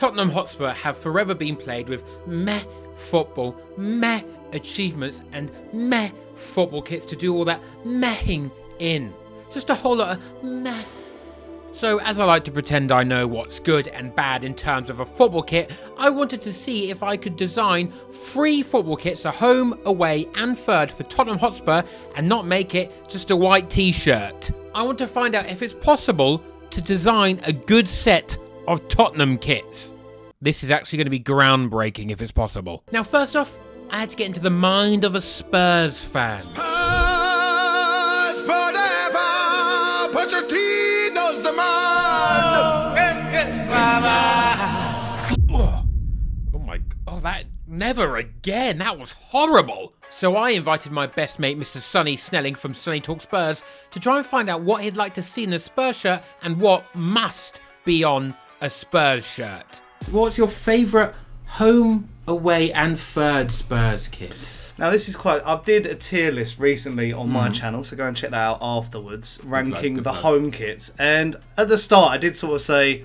Tottenham Hotspur have forever been played with meh football, meh achievements, and meh football kits to do all that mehing in. Just a whole lot of meh. So as I like to pretend I know what's good and bad in terms of a football kit, I wanted to see if I could design 3 football kits, a home, away and third for Tottenham Hotspur, and not make it just a white t-shirt. I want to find out if it's possible to design a good set of Tottenham kits. This is actually going to be groundbreaking if it's possible. Now first off, I had to get into the mind of a Spurs fan. Spurs forever! Pochettino's the man! Oh my, that, never again, that was horrible. So I invited my best mate, Mr. Sonny Snelling from Sonny Talk Spurs, to try and find out what he'd like to see in a Spurs shirt and what must be on a Spurs shirt. What's your favourite home, away and third Spurs kit? Now this is I did a tier list recently on my channel, so go and check that out afterwards, ranking the home kits. And at the start I did sort of say,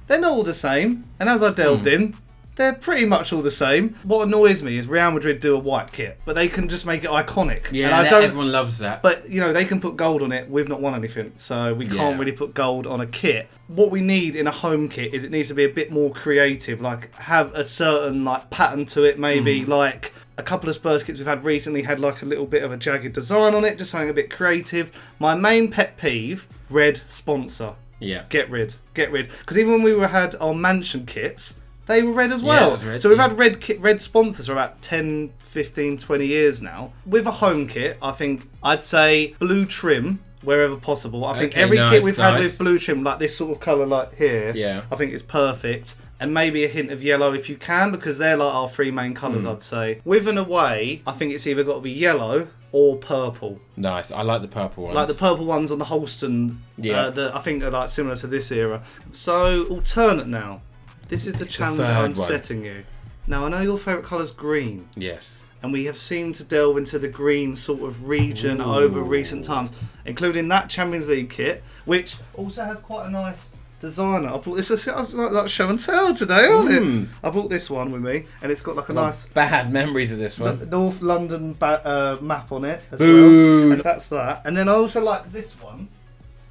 they're not all the same. And as I delved in, they're pretty much all the same. What annoys me is Real Madrid do a white kit, but they can just make it iconic. Yeah, and everyone loves that. But, you know, they can put gold on it. We've not won anything, so we can't really put gold on a kit. What we need in a home kit is it needs to be a bit more creative, like have a certain like pattern to it, maybe like a couple of Spurs kits we've had recently had like a little bit of a jagged design on it, just something a bit creative. My main pet peeve, red sponsor. Yeah. Get rid. Because even when we had our mansion kits, they were red as well. Red, so we've had red sponsors for about 10, 15, 20 years now. With a home kit, I think I'd say blue trim wherever possible. I think every kit we've had with blue trim, like this sort of colour like here, I think is perfect. And maybe a hint of yellow if you can, because they're like our 3 main colours, I'd say. With an away, I think it's either got to be yellow or purple. Nice, I like the purple ones. Like the purple ones on the Holston, I think they're like similar to this era. So, alternate now. This is the challenge I'm setting you. Now, I know your favourite colour's green. Yes. And we have seemed to delve into the green sort of region over recent times, including that Champions League kit, which also has quite a nice designer. I bought this. I was like show and tell today, aren't it? I bought this one with me, and it's got like a nice bad memories of this one. North London map on it as well. And that's that. And then I also like this one,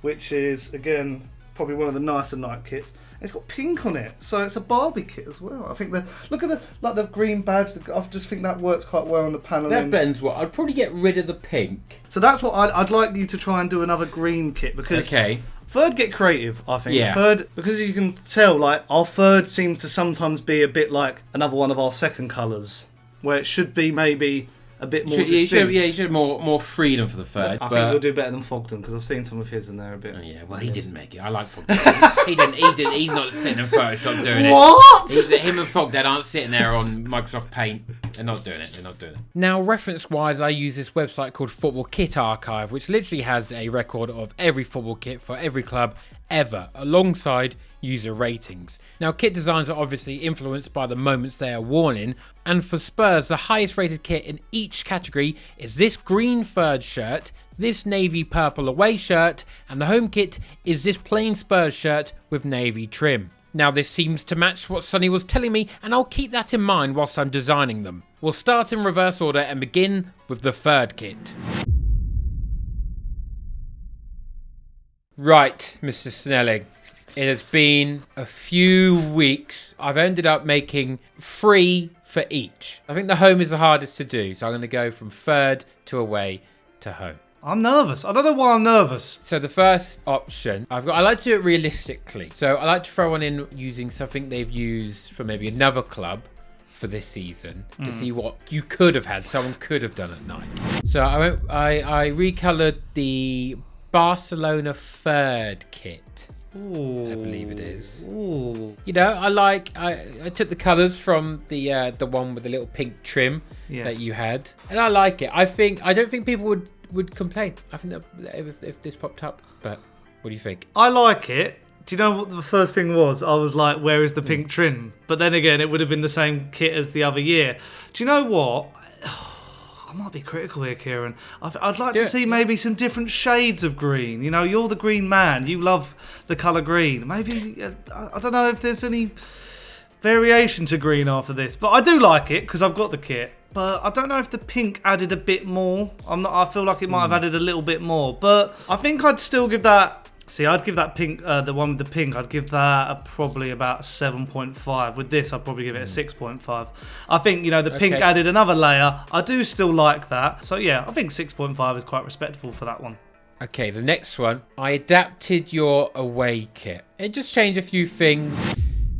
which is again probably one of the nicer night kits. It's got pink on it, so it's a Barbie kit as well. I think look at the green badge. I just think that works quite well on the panelling. That bends well. I'd probably get rid of the pink. So that's what I'd like you to try and do another green kit, because third get creative. I think third, because as you can tell, like our third seems to sometimes be a bit like another one of our second colours, where it should be maybe a bit more distinct. You should have more freedom for the third. I think we'll do better than Fogden, because I've seen some of his and they're a bit... Oh yeah, well he didn't make it. I like Fogden. he didn't. He's not sitting in Photoshop doing it. What? Him and Fogden aren't sitting there on Microsoft Paint. They're not doing it. Now, reference-wise, I use this website called Football Kit Archive, which literally has a record of every football kit for every club ever, alongside user ratings. Now, kit designs are obviously influenced by the moments they are worn in, and for Spurs, the highest rated kit in each category is this green third shirt, this navy purple away shirt, and the home kit is this plain Spurs shirt with navy trim. Now, this seems to match what Sonny was telling me, and I'll keep that in mind whilst I'm designing them. We'll start in reverse order and begin with the third kit. Right, Mr. Snelling. It has been a few weeks. I've ended up making 3 for each. I think the home is the hardest to do, so I'm going to go from third to away to home. I'm nervous. I don't know why I'm nervous. So the first option I like to do it realistically. So I like to throw one in using something they've used for maybe another club for this season to see what you could have had, someone could have done at night. So I recolored the Barcelona third kit. Ooh. I believe it is. Ooh. You know, I took the colours from the one with the little pink trim that you had, and I like it. I don't think people would complain. I think that if this popped up, but what do you think? I like it. Do you know what the first thing was? I was like, where is the pink trim? But then again, it would have been the same kit as the other year. Do you know what? I might be critical here, Kieran. I'd like to see maybe some different shades of green. You know, you're the green man. You love the colour green. Maybe, I don't know if there's any variation to green after this, but I do like it because I've got the kit. But I don't know if the pink added a bit more. I feel like it might have added a little bit more, but I think I'd still give that. See, I'd give that pink, the one with the pink, I'd give that probably about 7.5. With this, I'd probably give it a 6.5. I think, the pink added another layer. I do still like that. So yeah, I think 6.5 is quite respectable for that one. Okay, the next one. I adapted your away kit. It just changed a few things.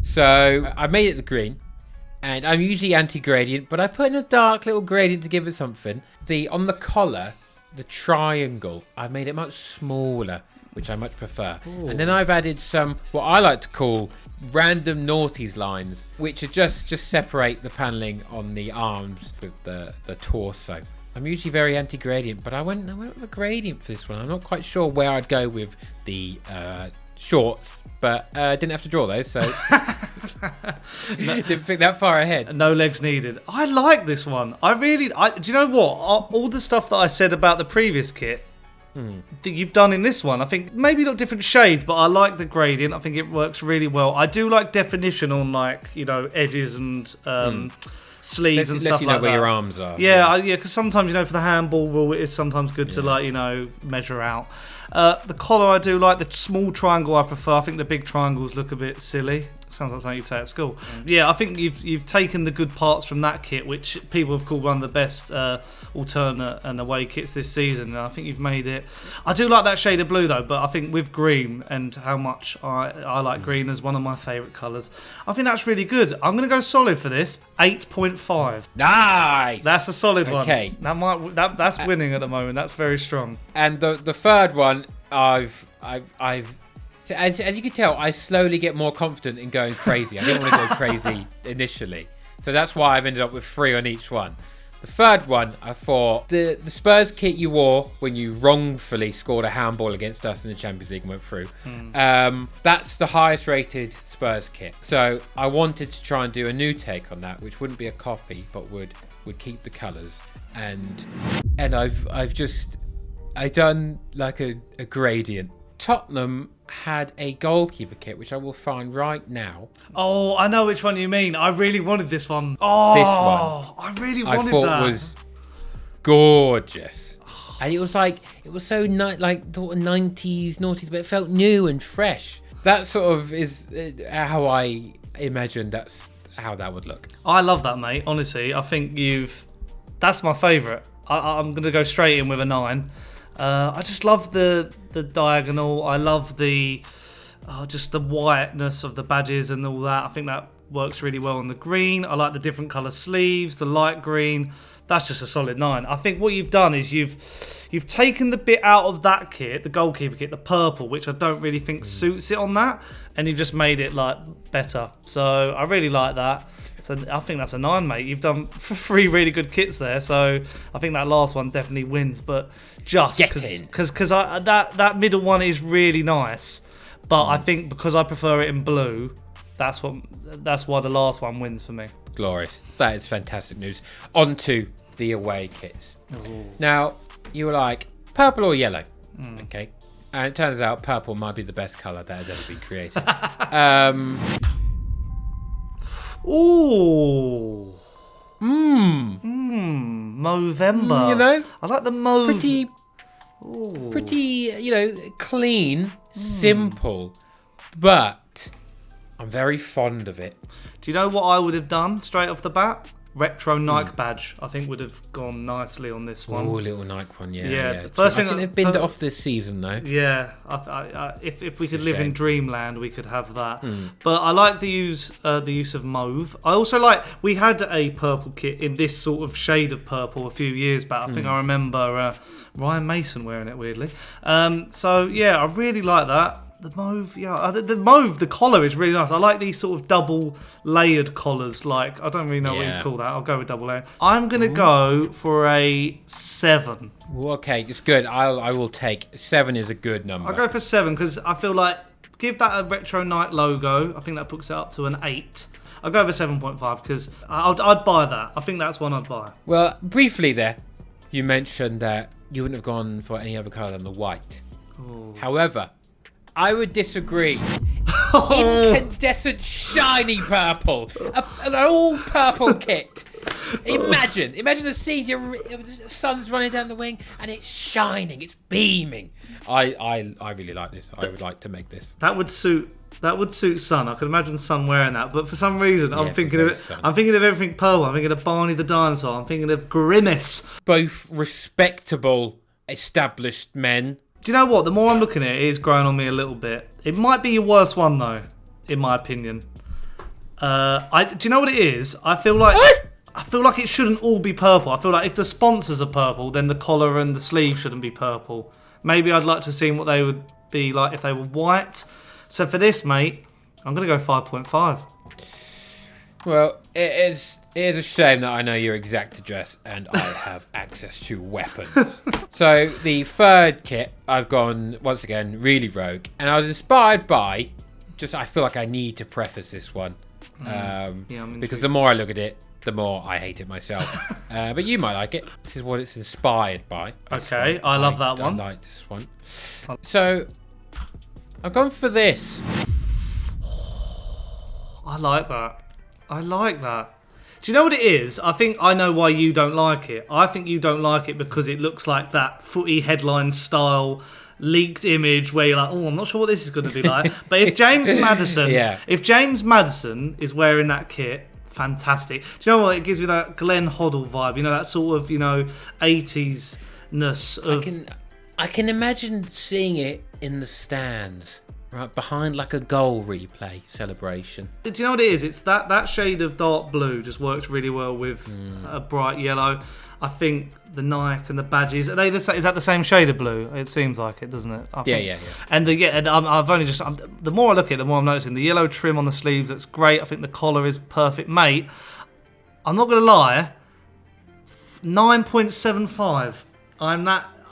So I made it the green. And I'm usually anti-gradient, but I put in a dark little gradient to give it something. On the collar, the triangle, I made it much smaller, which I much prefer. Ooh. And then I've added some, what I like to call random naughties lines, which are just separate the paneling on the arms with the torso. I'm usually very anti-gradient, but I went with a gradient for this one. I'm not quite sure where I'd go with the shorts, but didn't have to draw those, so didn't think that far ahead. No legs needed. I like this one. Do you know what? All the stuff that I said about the previous kit that you've done in this one, I think maybe not different shades, but I like the gradient. I think it works really well. I do like definition on edges and sleeves and stuff like that. Lets you know where your arms are. Yeah, because sometimes, for the handball rule, it is sometimes good to measure out. The collar I do like. The small triangle I prefer. I think the big triangles look a bit silly. Sounds like something you'd say at school. Yeah, I think you've taken the good parts from that kit, which people have called one of the best alternate and away kits this season. And I think you've made it. I do like that shade of blue though, but I think with green and how much I like green as one of my favourite colours, I think that's really good. I'm going to go solid for this. 8.5. Nice. That's a solid one. Okay. That's winning at the moment. That's very strong. And the third one, I've so as you can tell, I slowly get more confident in going crazy. I didn't want to go crazy initially, so that's why I've ended up with 3 on each one. The third one, I thought the Spurs kit you wore when you wrongfully scored a handball against us in the Champions League and went through. That's the highest rated Spurs kit. So I wanted to try and do a new take on that, which wouldn't be a copy, but would keep the colours. And I've done like a gradient. Tottenham had a goalkeeper kit, which I will find right now. Oh, I know which one you mean. I really wanted this one. Oh, this one. I really wanted that. I thought was gorgeous. And it was so like the 90s, noughties, but it felt new and fresh. That sort of is how I imagined that's how that would look. I love that, mate. Honestly, I think that's my favourite. I'm going to go straight in with a 9. I just love the diagonal. I love just the whiteness of the badges and all that. I think that works really well on the green. I like the different colour sleeves, the light green. That's just a solid 9. I think what you've done is you've taken the bit out of that kit, the goalkeeper kit, the purple, which I don't really think suits it on that, and you've just made it better. So I really like that. So I think that's a 9, mate. You've done 3 really good kits there. So I think that last one definitely wins, but just because that middle one is really nice. But I think because I prefer it in blue, that's why the last one wins for me. Glorious. That is fantastic news. On to the away kits. Ooh. Now, you were like, purple or yellow? Okay. And it turns out purple might be the best colour that has ever been created. Ooh. Movember. I like the mauve. Pretty, clean, simple, but I'm very fond of it. Do you know what I would have done straight off the bat? Retro Nike badge, I think would have gone nicely on this one. Oh, little Nike one, yeah. First thing, I think they've binned it off this season though. Yeah, if we could live in dreamland, we could have that. But I like the use of mauve. I also we had a purple kit in this sort of shade of purple a few years back. I think I remember Ryan Mason wearing it weirdly. So yeah, I really like that. The mauve, the collar is really nice. I like these sort of double layered collars. I don't really know what you'd call that. I'll go with double layer. I'm going to go for a 7. Okay, it's good. I will take 7 is a good number. I'll go for 7 because I feel like give that a retro Nike logo. I think that puts it up to an 8. I'll go for 7.5 because I'd buy that. I think that's one I'd buy. Well, briefly there, you mentioned that you wouldn't have gone for any other colour than the white. Ooh. However, I would disagree. incandescent, shiny purple. An all-purple kit. Imagine the scene. The sun's running down the wing, and it's shining. It's beaming. I really like this. I would like to make this. That would suit Son. I can imagine Son wearing that. But for some reason, I'm thinking of it. Son. I'm thinking of everything purple. I'm thinking of Barney the dinosaur. I'm thinking of Grimace. Both respectable, established men. Do you know what? The more I'm looking at it, it is growing on me a little bit. It might be your worst one though, in my opinion. Do you know what it is? I feel like it shouldn't all be purple. I feel like if the sponsors are purple, then the collar and the sleeve shouldn't be purple. Maybe I'd like to see what they would be like if they were white. So for this, mate, I'm going to go 5.5. Well, it is a shame that I know your exact address and I have access to weapons. So the third kit, I've gone, once again, really rogue. And I was inspired by, I feel like I need to preface this one. Because the more I look at it, the more I hate it myself. But you might like it. This is what it's inspired by. Okay, I love that one. I like this one. So, I've gone for this. I like that. Do you know what it is? I think I know why you don't like it. I think you don't like it because it looks like that footy headline style leaked image where you're like, oh, I'm not sure what this is going to be like. But if James Maddison is wearing that kit, fantastic. Do you know what? It gives me that Glenn Hoddle vibe. You know, that sort of, 80s-ness of... I can imagine seeing it in the stands, right behind like a goal replay celebration. Do you know what it is? It's that shade of dark blue just works really well with a bright yellow. I think the Nike and the badges, is that the same shade of blue? It seems like it, doesn't it? Yeah. And I've only just, the more I look at it, the more I'm noticing the yellow trim on the sleeves. That's great. I think the collar is perfect, mate. I'm not gonna lie. 9.75.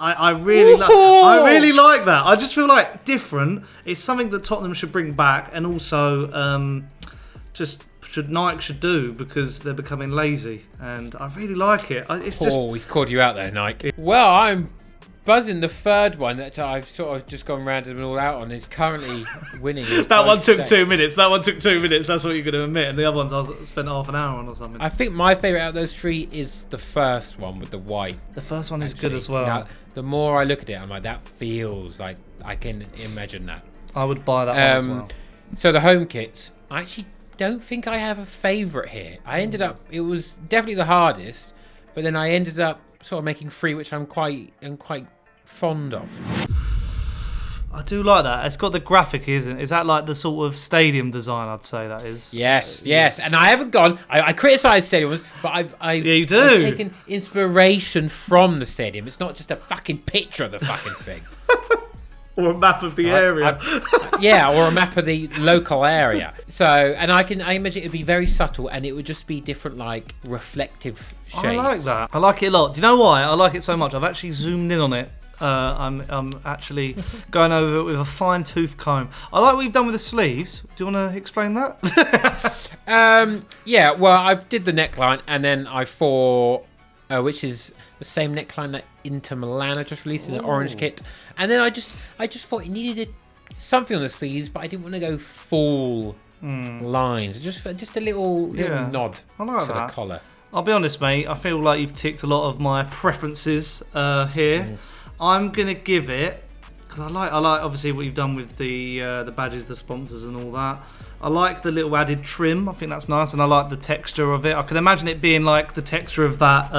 I really like that. I just feel like different. It's something that Tottenham should bring back, and also Nike should do because they're becoming lazy, and I really like it. He's called you out there, Nike. Well, I'm buzzing. The third one that I've sort of just gone round and all out on is currently winning. That one took 2 minutes. That's what you're going to admit. And the other ones I spent half an hour on or something. I think my favourite out of those three is the first one with the white. The first one is good as well. Now, the more I look at it, I'm like, that feels like I can imagine that. I would buy that one as well. So the home kits, I actually don't think I have a favourite here. It was definitely the hardest, but then I ended up sort of making three, which I'm quite fond of. I do like that. It's got the graphic, isn't it? Is that like the sort of stadium design? I'd say that is. Yes. And I haven't gone. I criticise stadiums, but I've taken inspiration from the stadium. It's not just a fucking picture of the fucking thing. Or a map of the area. Or a map of the local area. So, and I imagine it would be very subtle, and it would just be different, like reflective shades. I like that. I like it a lot. Do you know why I like it so much? I've actually zoomed in on it. I'm actually going over it with a fine-tooth comb. I like what you've done with the sleeves. Do you want to explain that? Yeah. Well, I did the neckline, and then I which is the same neckline that Inter Milan are just released in the orange kit. And then I just thought it needed something on the sleeves, but I didn't want to go full lines. Just a little nod to the collar. I'll be honest, mate. I feel like you've ticked a lot of my preferences here. I'm gonna give it, because I like obviously what you've done with the badges, the sponsors, and all that. I like the little added trim. I think that's nice, and I like the texture of it. I can imagine it being like the texture of that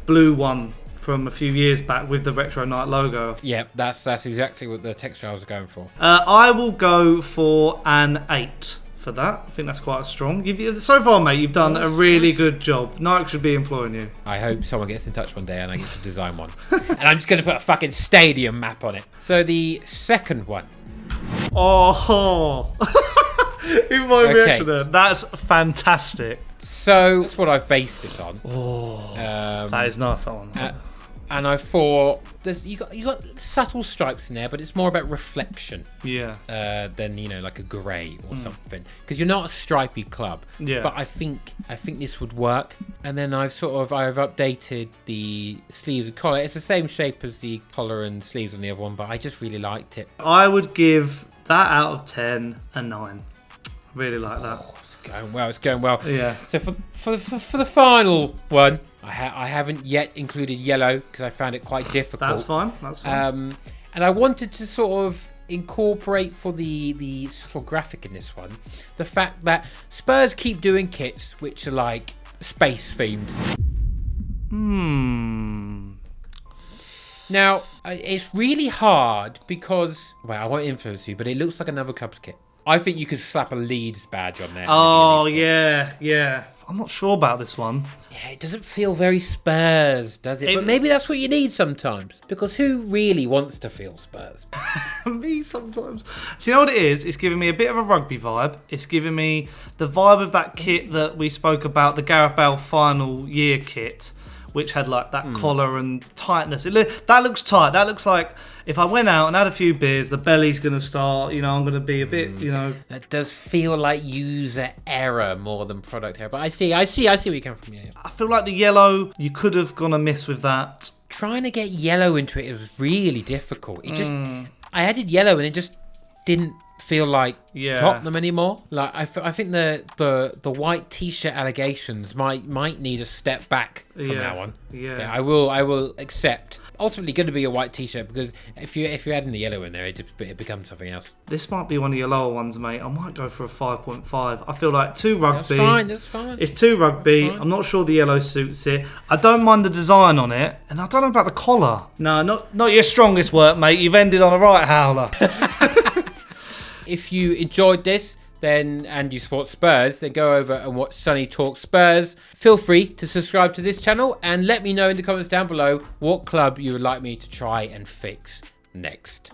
blue one from a few years back with the Retro Night logo. Yeah, that's exactly what the texture I was going for. I will go for an 8 for that. I think that's quite strong. So far, mate, you've done a really good job. Nike should be employing you. I hope someone gets in touch one day and I get to design one. And I'm just going to put a fucking stadium map on it. So the second one. Oh, in my reaction there, that's fantastic. So that's what I've based it on. That is nice, that one. And I thought you got subtle stripes in there, but it's more about reflection. Yeah. Than like a grey or something, because you're not a stripy club. Yeah. But I think this would work. And then I've updated the sleeves and collar. It's the same shape as the collar and sleeves on the other one, but I just really liked it. I would give that out of 10, a 9. Really like that. It's going well. Yeah. So for the final one, I haven't yet included yellow because I found it quite difficult. That's fine. And I wanted to sort of incorporate for the subtle graphic in this one, the fact that Spurs keep doing kits which are like space themed. Now, it's really hard because, well, I won't influence you, but it looks like another club's kit. I think you could slap a Leeds badge on there. Oh, yeah. I'm not sure about this one. Yeah, it doesn't feel very Spurs, does it? But maybe that's what you need sometimes. Because who really wants to feel Spurs? Me sometimes. Do you know what it is? It's giving me a bit of a rugby vibe. It's giving me the vibe of that kit that we spoke about, the Gareth Bale final year kit, which had like that collar and tightness. That looks tight. That looks like if I went out and had a few beers, the belly's going to start, I'm going to be a bit, That does feel like user error more than product error. But I see where you come from. Yeah. I feel like the yellow, you could have gone amiss with that. Trying to get yellow into it was really difficult. I added yellow and it just didn't feel like Tottenham anymore. Like I think the white t-shirt allegations might need a step back from now on. Yeah, I will accept. Ultimately, going to be a white t-shirt because if you're adding the yellow in there, it becomes something else. This might be one of your lower ones, mate. I might go for a 5.5. I feel like 2 rugby. That's fine. It's 2 rugby. I'm not sure the yellow suits it. I don't mind the design on it, and I don't know about the collar. No, not your strongest work, mate. You've ended on a right howler. If you enjoyed this, and you support Spurs, then go over and watch Sonny Talk Spurs. Feel free to subscribe to this channel and let me know in the comments down below what club you would like me to try and fix next.